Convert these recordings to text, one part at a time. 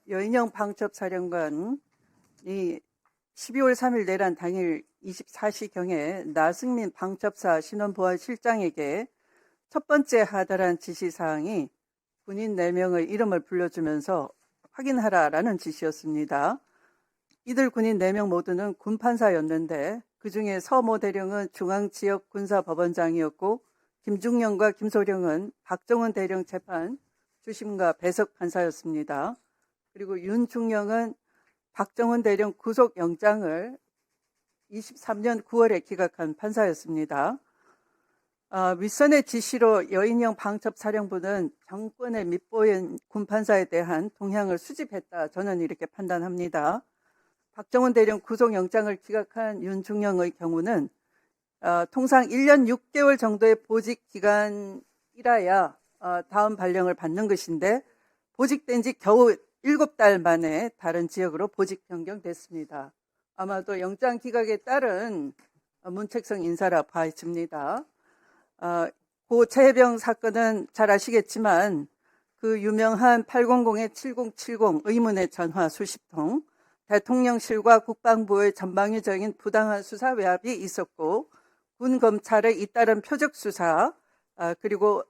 여인영 방첩사령관이 12월 3일 내란 당일 24시경에 나승민 방첩사 신원보안실장에게 첫 번째 하달한 지시사항이 군인 4명의 이름을 불러주면서 확인하라라는 지시였습니다. 이들 군인 4명 모두는 군판사였는데 그중에 서모 대령은 중앙지역군사법원장이었고 김중령과 김소령은 박정훈 대령 재판 주심과 배석 판사였습니다. 그리고 윤중령은 박정훈 대령 구속영장을 23년 9월에 기각한 판사였습니다. 윗선의 지시로 여인영 방첩사령부는 정권에 밉보인 군판사에 대한 동향을 수집했다. 저는 이렇게 판단합니다. 박정훈 대령 구속영장을 기각한 윤중령의 경우는 통상 1년 6개월 정도의 보직기간이라야 다음 발령을 받는 것인데 보직된 지 겨우 7달 만에 다른 지역으로 보직 변경됐습니다. 아마도 영장 기각에 따른 문책성 인사라 봐집니다. 고 최혜병 사건은 잘 아시겠지만 그 유명한 800-7070 의문의 전화 수십 통, 대통령실과 국방부의 전방위적인 부당한 수사 외압이 있었고 군 검찰의 잇따른 표적 수사, 그리고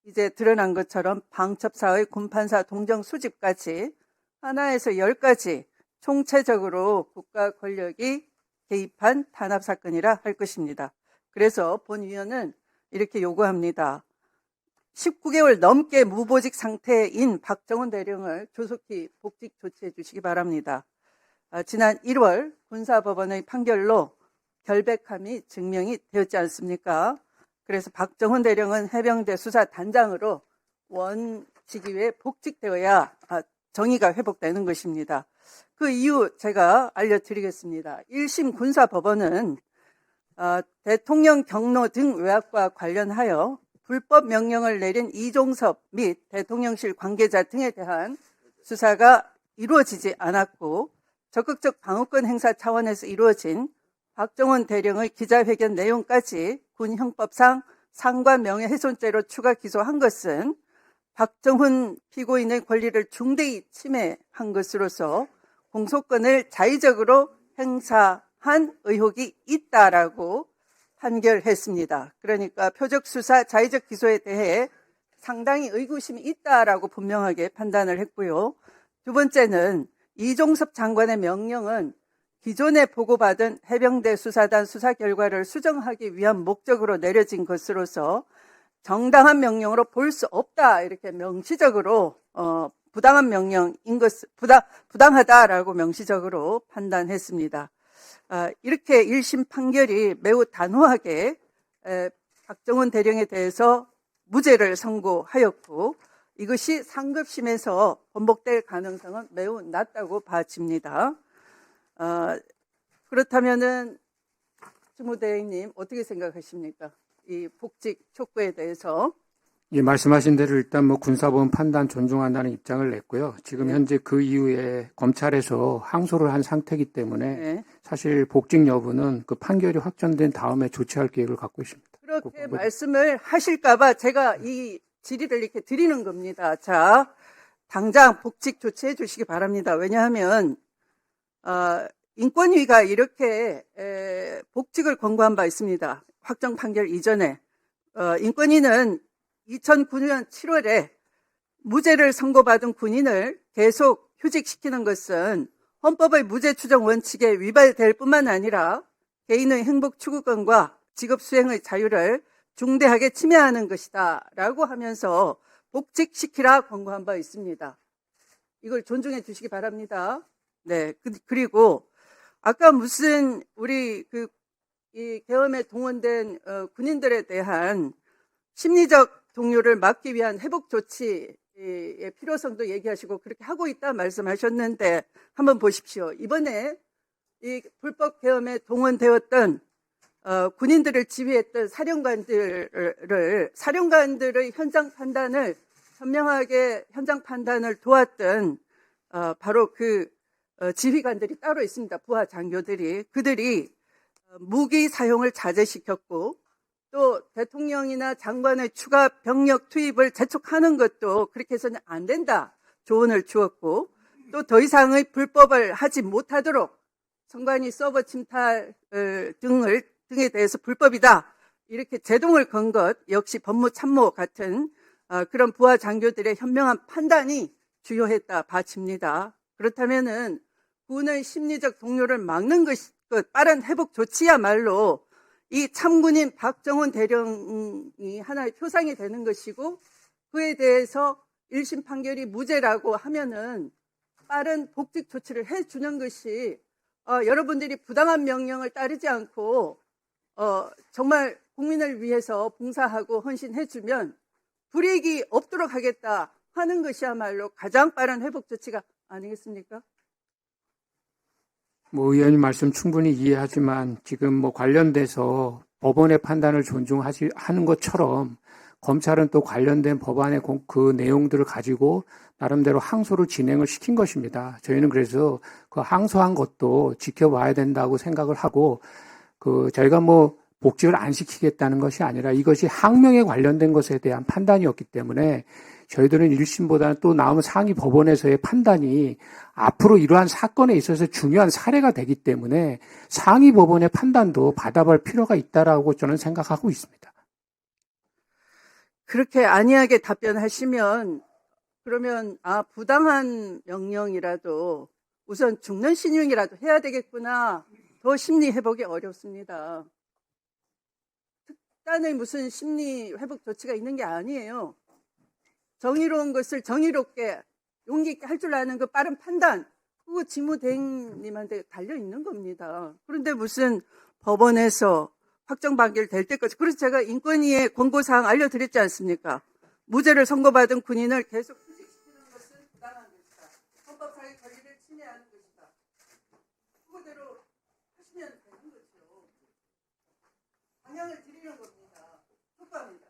이제 드러난 것처럼 방첩사의 군판사 동정 수집까지 하나에서 10가지 총체적으로 국가 권력이 개입한 탄압 사건이라 할 것입니다. 그래서 본위원은 이렇게 요구합니다. 19개월 넘게 무보직 상태인 박정훈 대령을 조속히 복직 조치해 주시기 바랍니다. 지난 1월 군사법원의 판결로 결백함이 증명이 되었지 않습니까? 그래서 박정훈 대령은 해병대 수사단장으로 원직위에 복직되어야 정의가 회복되는 것입니다. 그 이유 제가 알려드리겠습니다. 1심 군사법원은 대통령 경로 등 외압과 관련하여 불법 명령을 내린 이종섭 및 대통령실 관계자 등에 대한 수사가 이루어지지 않았고 적극적 방어권 행사 차원에서 이루어진 박정훈 대령의 기자회견 내용까지 군 형법상 상관 명예훼손죄로 추가 기소한 것은 박정훈 피고인의 권리를 중대히 침해한 것으로서 공소권을 자의적으로 행사한 의혹이 있다라고 판결했습니다. 그러니까 표적수사 자의적 기소에 대해 상당히 의구심이 있다라고 분명하게 판단을 했고요. 두 번째는 이종섭 장관의 명령은 기존에 보고받은 해병대 수사단 수사 결과를 수정하기 위한 목적으로 내려진 것으로서 정당한 명령으로 볼 수 없다, 이렇게 명시적으로 부당한 명령인 것, 부당하다라고 명시적으로 판단했습니다. 이렇게 1심 판결이 매우 단호하게 박정훈 대령에 대해서 무죄를 선고하였고 이것이 상급심에서 번복될 가능성은 매우 낮다고 봐집니다. 그렇다면은 주무대행님 어떻게 생각하십니까? 이 복직 촉구에 대해서. 예, 말씀하신 대로 일단 군사법원 판단 존중한다는 입장을 냈고요. 지금 네. 현재 그 이후에 검찰에서 항소를 한 상태이기 때문에 네. 사실 복직 여부는 그 판결이 확정된 다음에 조치할 계획을 갖고 있습니다. 그렇게 말씀을 하실까봐 제가 이 질의를 이렇게 드리는 겁니다. 자, 당장 복직 조치해 주시기 바랍니다. 왜냐하면 인권위가 이렇게 복직을 권고한 바 있습니다. 확정 판결 이전에 인권위는 2009년 7월에 무죄를 선고받은 군인을 계속 휴직시키는 것은 헌법의 무죄 추정 원칙에 위반될 뿐만 아니라 개인의 행복 추구권과 직업 수행의 자유를 중대하게 침해하는 것이다 라고 하면서 복직시키라 권고한 바 있습니다. 이걸 존중해 주시기 바랍니다. 네, 그리고 아까 무슨 우리 이 계엄에 동원된 군인들에 대한 심리적 동요를 막기 위한 회복 조치의 필요성도 얘기하시고 그렇게 하고 있다 말씀하셨는데 한번 보십시오. 이번에 이 불법 계엄에 동원되었던 군인들을 지휘했던 사령관들의 현장 판단을 현명하게 현장 판단을 도왔던 바로 그 지휘관들이 따로 있습니다. 부하 장교들이. 그들이 무기 사용을 자제시켰고 또 대통령이나 장관의 추가 병력 투입을 재촉하는 것도 그렇게 해서는 안 된다 조언을 주었고 또 더 이상의 불법을 하지 못하도록 선관위 서버 침탈 등에 대해서 불법이다. 이렇게 제동을 건 것 역시 법무참모 같은 그런 부하 장교들의 현명한 판단이 주요했다 봐집니다. 그렇다면은 군의 심리적 동요를 막는 것이 빠른 회복 조치야말로 이 참군인 박정훈 대령이 하나의 표상이 되는 것이고, 그에 대해서 1심 판결이 무죄라고 하면은 빠른 복직 조치를 해주는 것이 여러분들이 부당한 명령을 따르지 않고 정말 국민을 위해서 봉사하고 헌신해주면 불이익이 없도록 하겠다 하는 것이야말로 가장 빠른 회복 조치가 아니겠습니까? 뭐 의원님 말씀 충분히 이해하지만 지금 뭐 관련돼서 법원의 판단을 존중하는 것처럼 검찰은 또 관련된 법안의 그 내용들을 가지고 나름대로 항소를 진행을 시킨 것입니다. 저희는 그래서 그 항소한 것도 지켜봐야 된다고 생각을 하고, 저희가 뭐 복직을 안 시키겠다는 것이 아니라 이것이 항명에 관련된 것에 대한 판단이었기 때문에 저희들은 1심보다는 또 나오는 상위 법원에서의 판단이 앞으로 이러한 사건에 있어서 중요한 사례가 되기 때문에 상위 법원의 판단도 받아볼 필요가 있다라고 저는 생각하고 있습니다. 그렇게 안이하게 답변하시면 그러면 부당한 명령이라도 우선 죽는 신용이라도 해야 되겠구나. 더 심리 회복이 어렵습니다. 특단의 무슨 심리 회복 조치가 있는 게 아니에요. 정의로운 것을 정의롭게 용기 있게 할 줄 아는 그 빠른 판단, 그거 직무대행님한테 달려 있는 겁니다. 그런데 무슨 법원에서 확정 판결 될 때까지, 그래서 제가 인권위의 권고사항 알려드렸지 않습니까? 무죄를 선고받은 군인을 계속 휴직시키는 것은 부당한 것이다. 헌법상의 권리를 침해하는 것이다. 그거대로 하시면 되는 거죠. 방향을 드리는 겁니다. 효과입니다.